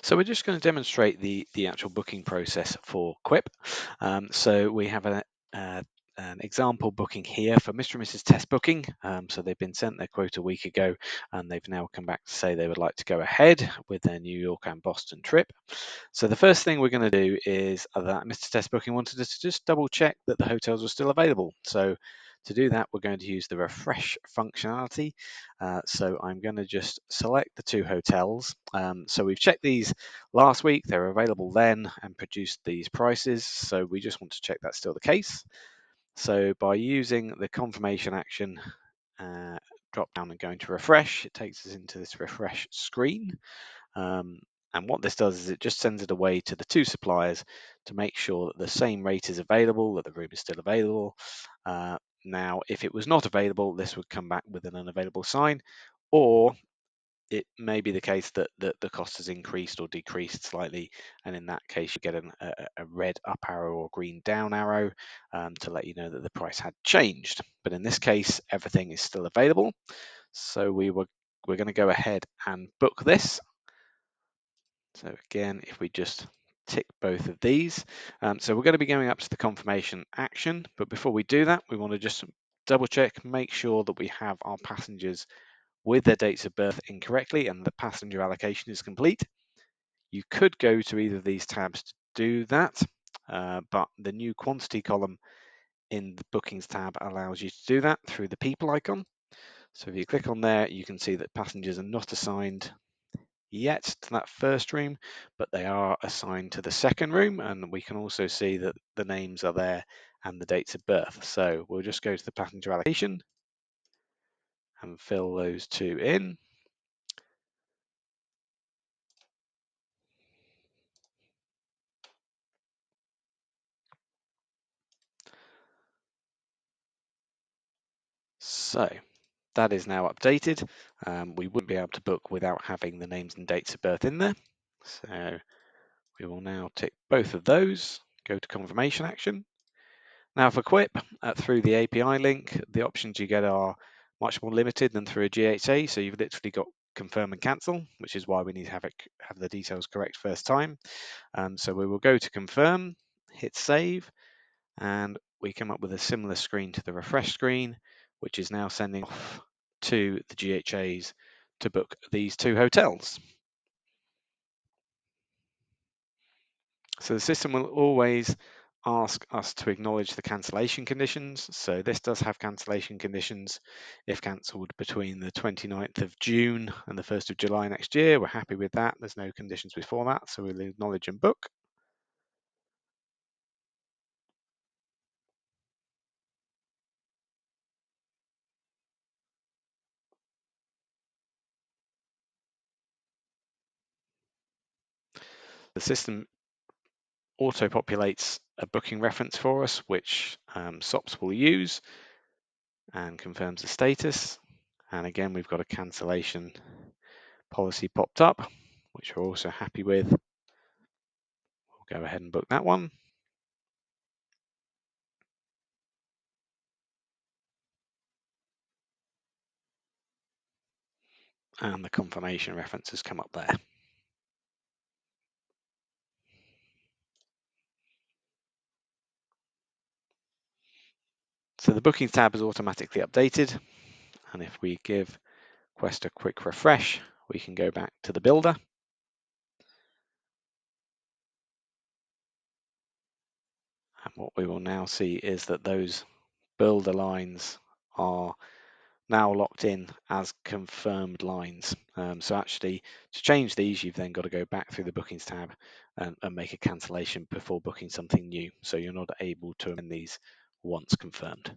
So we're just going to demonstrate the actual booking process for Quip. So we have an example booking here for Mr. and Mrs. Test Booking. So they've been sent their quote a week ago, and they've now come back to say they would like to go ahead with their New York and Boston trip. So the first thing we're going to do is that Mr. Test Booking wanted us to just double check that the hotels were still available. So to do that, we're going to use the refresh functionality. So I'm going to just select the two hotels. So we've checked these last week, they were available then and produced these prices. So we just want to check that's still the case. So by using the confirmation action, drop down and going to refresh, it takes us into this refresh screen. And what this does is it just sends it away to the two suppliers to make sure that the same rate is available, that the room is still available. Now, if it was not available, this would come back with an unavailable sign, or it may be the case that the cost has increased or decreased slightly, and in that case you get a red up arrow or green down arrow to let you know that the price had changed. But in this case, everything is still available. So we're going to go ahead and book this. So again, if we just tick both of these, so we're going to be going up to the confirmation action, but before we do that, we want to just double check, make sure that we have our passengers with their dates of birth incorrectly and the passenger allocation is complete. You could go to either of these tabs to do that, but the new quantity column in the bookings tab allows you to do that through the people icon. So if you click on there, you can see that passengers are not assigned yet to that first room, but they are assigned to the second room, and we can also see that the names are there and the dates of birth. So we'll just go to the passenger allocation and fill those two in. So that is now updated. We wouldn't be able to book without having the names and dates of birth in there. So we will now tick both of those, go to confirmation action. Now for Quip, through the API link, the options you get are much more limited than through a GHA. So you've literally got confirm and cancel, which is why we need to have the details correct first time. So we will go to confirm, hit save, and we come up with a similar screen to the refresh screen, which is now sending off to the GHAs to book these two hotels. So the system will always ask us to acknowledge the cancellation conditions. So this does have cancellation conditions. If cancelled between the 29th of June and the 1st of July next year, we're happy with that. There's no conditions before that, so we'll acknowledge and book. The system auto-populates a booking reference for us, which SOPs will use, and confirms the status. And again, we've got a cancellation policy popped up, which we're also happy with. We'll go ahead and book that one. And the confirmation reference has come up there. So the bookings tab is automatically updated. And if we give Quest a quick refresh, we can go back to the builder. And what we will now see is that those builder lines are now locked in as confirmed lines. So actually, to change these, you've then got to go back through the bookings tab and make a cancellation before booking something new. So you're not able to amend these once confirmed.